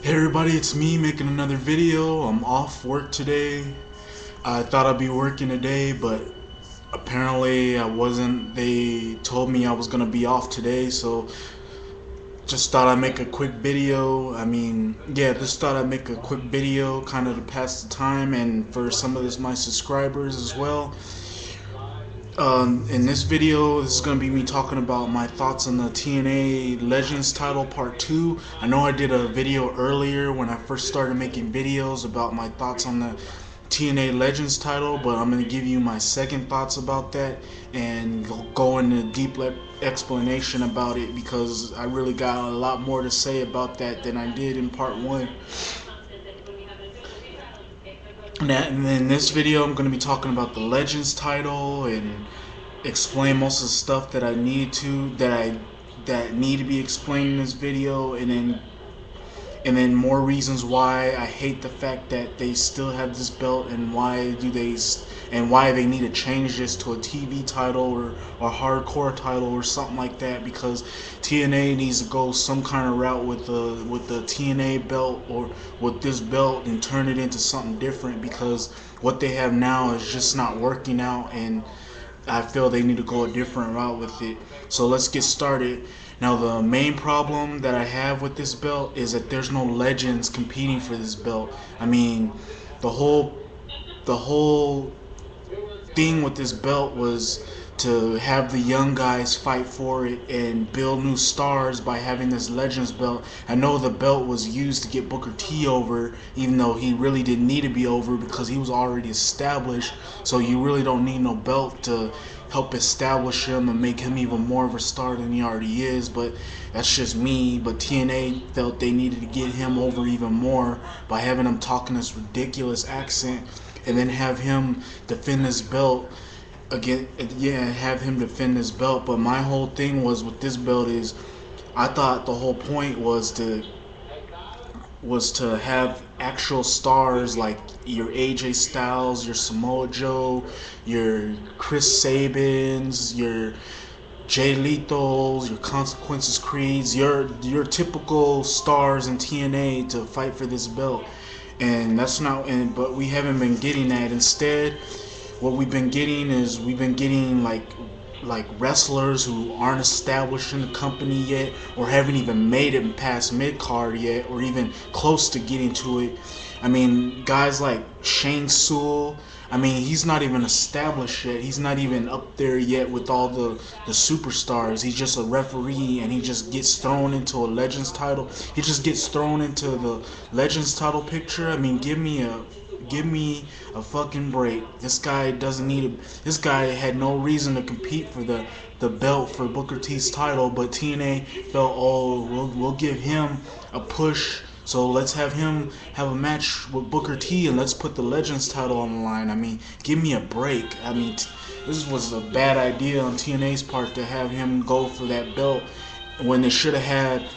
Hey everybody, it's me making another video. I'm off work today. I thought I'd be working today, but apparently I wasn't. They told me I was gonna be off today, so just thought I'd make a quick video. Just thought I'd make a quick video kind of to pass the time and for some of my subscribers as well. In this video, this is going to be me talking about my thoughts on the TNA Legends title part 2. I know I did a video earlier when I first started making videos about my thoughts on the TNA Legends title, but I'm going to give you my second thoughts about that and go into deep explanation about it because I really got a lot more to say about that than I did in part 1. And in this video, I'm going to be talking about the Legends title and explain most of the stuff that I need to that need to be explained in this video, and then more reasons why I hate the fact that they still have this belt and why they need to change this to a TV title or a hardcore title or something like that, because TNA needs to go some kind of route with the TNA belt or with this belt and turn it into something different, because what they have now is just not working out, and I feel they need to go a different route with it. So let's get started. Now, the main problem that I have with this belt is that there's no legends competing for this belt. I mean, the whole thing with this belt was to have the young guys fight for it and build new stars by having this Legends belt. I know the belt was used to get Booker T over, even though he really didn't need to be over because he was already established. So you really don't need no belt to help establish him and make him even more of a star than he already is. But that's just me. But TNA felt they needed to get him over even more by having him talking this ridiculous accent and then have him defend his belt again. Yeah, have him defend his belt. But my whole thing was with this belt is I thought the whole point was to have actual stars like your AJ Styles, your Samoa Joe, your Chris Sabins, your Jay Lethals, your Consequences Creeds, your typical stars in TNA to fight for this belt. And that's not, but we haven't been getting that. Instead, what we've been getting like wrestlers who aren't established in the company yet, or haven't even made it past mid card yet, or even close to getting to it. I mean, guys like Shane Sewell. I mean, he's not even established yet. He's not even up there yet with all the superstars. He's just a referee, and he just gets thrown into a Legends title. He just gets thrown into the Legends title picture. I mean, give me a fucking break. This guy doesn't need a. This guy had no reason to compete for the belt for Booker T's title, but TNA felt, oh, we'll give him a push. So let's have him have a match with Booker T and let's put the Legends title on the line. I mean, give me a break. I mean, this was a bad idea on TNA's part to have him go for that belt when they should have had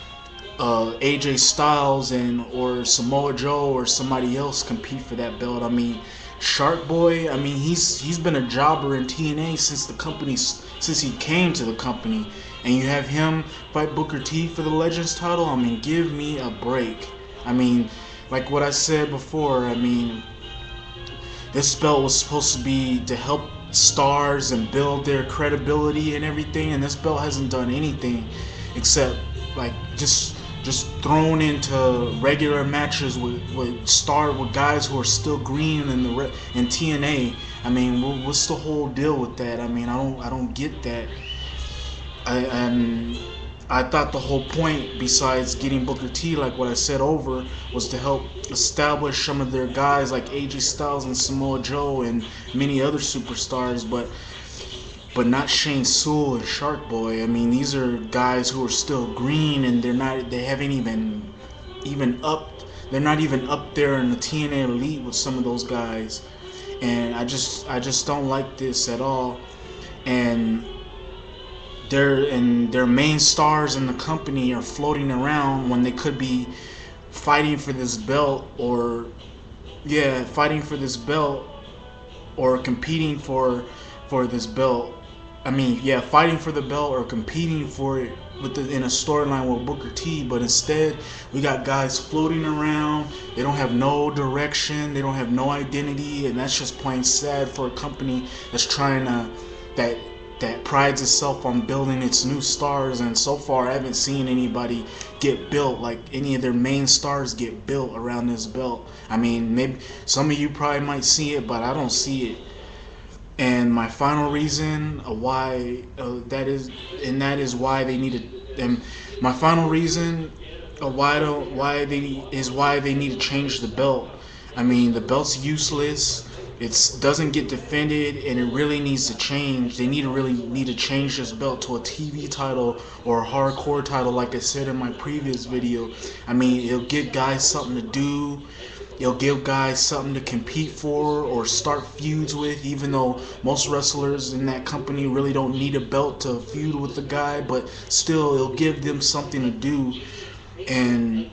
AJ Styles or Samoa Joe or somebody else compete for that belt. I mean, Shark Boy. I mean, he's been a jobber in TNA since he came to the company, and you have him fight Booker T for the Legends title. I mean, give me a break. I mean, like what I said before. I mean, this belt was supposed to be to help stars and build their credibility and everything, and this belt hasn't done anything except like just thrown into regular matches with guys who are still green in TNA. I mean, what's the whole deal with that? I mean, I don't get that. I thought the whole point, besides getting Booker T, like what I said over, was to help establish some of their guys like AJ Styles and Samoa Joe and many other superstars, but not Shane Sewell and Shark Boy. I mean, these are guys who are still green, and they haven't even up. They're not even up there in the TNA elite with some of those guys, and I just don't like this at all. And their main stars in the company are floating around when they could be fighting for this belt, or fighting for this belt, or competing for this belt. I mean, fighting for the belt or competing for it in a storyline with Booker T, but instead we got guys floating around. They don't have no direction, they don't have no identity, and that's just plain sad for a company that's trying to that prides itself on building its new stars. And so far I haven't seen anybody get built, like any of their main stars get built around this belt. I mean, maybe some of you probably might see it, but I don't see it. And my final reason why that is why they need to. And my final reason why they need to change the belt. I mean, the belt's useless. It doesn't get defended, and it really needs to change. They really need to change this belt to a TV title or a hardcore title, like I said in my previous video. I mean, it'll give guys something to do. It'll give guys something to compete for or start feuds with, even though most wrestlers in that company really don't need a belt to feud with the guy, but still it'll give them something to do. And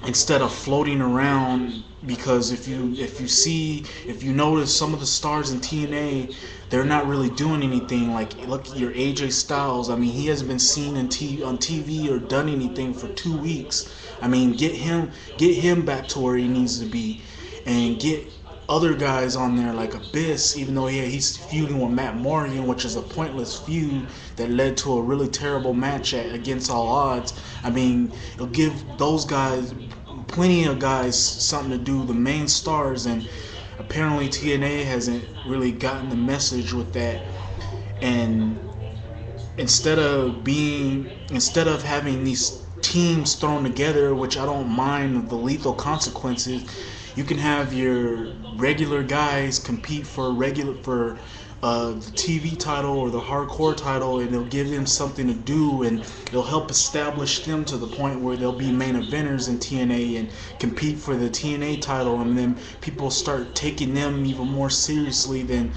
instead of floating around, because if you notice some of the stars in TNA, they're not really doing anything. Like, look at your AJ Styles. I mean, he hasn't been seen on TV or done anything for 2 weeks. I mean, get him back to where he needs to be, and get other guys on there like Abyss, even though he's feuding with Matt Morgan, which is a pointless feud that led to a really terrible match Against All Odds. I mean, it'll give those guys, plenty of guys, something to do, the main stars, and apparently TNA hasn't really gotten the message with that. And instead of having these teams thrown together, which I don't mind the Lethal Consequences, you can have your regular guys compete for the TV title or the hardcore title, and it'll give them something to do, and it'll help establish them to the point where they'll be main eventers in TNA and compete for the TNA title, and then people start taking them even more seriously than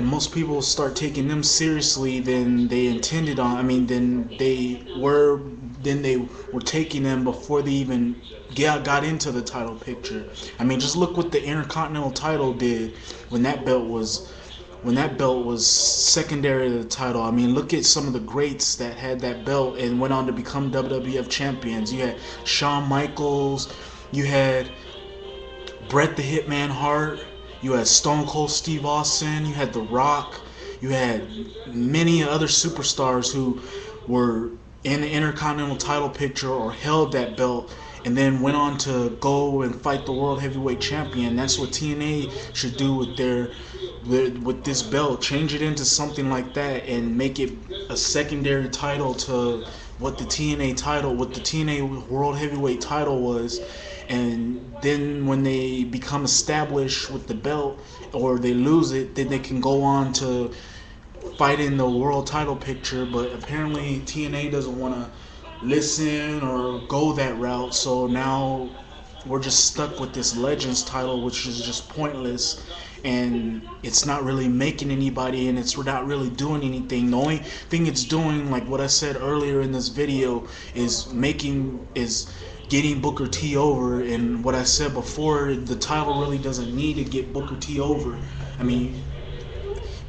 most people start taking them seriously than they intended on. I mean, than they were taking them before they even got into the title picture. I mean, just look what the Intercontinental title did when that belt was secondary to the title. I mean, look at some of the greats that had that belt and went on to become WWF champions. You had Shawn Michaels, you had Bret the Hitman Hart, you had Stone Cold Steve Austin, you had The Rock, you had many other superstars who were in the Intercontinental title picture or held that belt and then went on to go and fight the World Heavyweight Champion. That's what TNA should do with this belt. Change it into something like that and make it a secondary title to what the TNA World Heavyweight title was. And then when they become established with the belt or they lose it, then they can go on to fight in the world title picture. But apparently TNA doesn't want to listen or go that route, so now we're just stuck with this Legends title, which is just pointless, and it's not really making anybody, and it's not really doing anything. The only thing it's doing, like what I said earlier in this video, is getting Booker T over. And what I said before, the title really doesn't need to get Booker T over. I mean,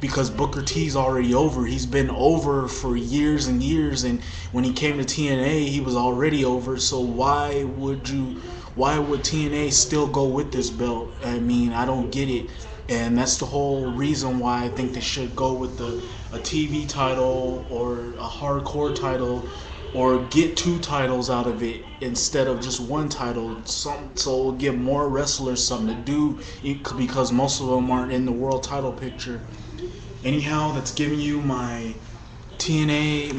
because Booker T's already over. He's been over for years and years, and when he came to TNA, he was already over. So why would TNA still go with this belt? I mean, I don't get it. And that's the whole reason why I think they should go with a TV title or a hardcore title, or get 2 titles out of it instead of just 1 title. So it'll give more wrestlers something to do, because most of them aren't in the world title picture. Anyhow, that's giving you my TNA,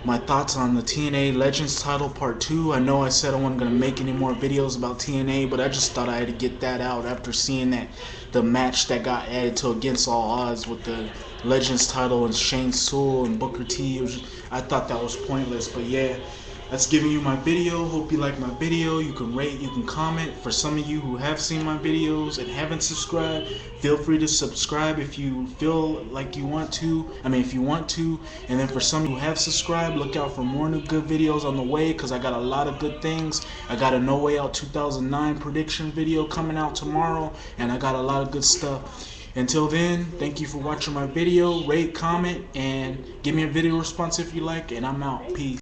my thoughts on the TNA Legends title part 2. I know I said I wasn't going to make any more videos about TNA, but I just thought I had to get that out after seeing the match that got added to Against All Odds with the Legends title and Shane Sewell and Booker T. I thought that was pointless, but yeah. That's giving you my video. Hope you like my video. You can rate, you can comment. For some of you who have seen my videos and haven't subscribed, feel free to subscribe if you feel like you want to. If you want to. And then for some who have subscribed, look out for more new good videos on the way, because I got a lot of good things. I got a No Way Out 2009 prediction video coming out tomorrow, and I got a lot of good stuff. Until then, thank you for watching my video. Rate, comment, and give me a video response if you like. And I'm out. Peace.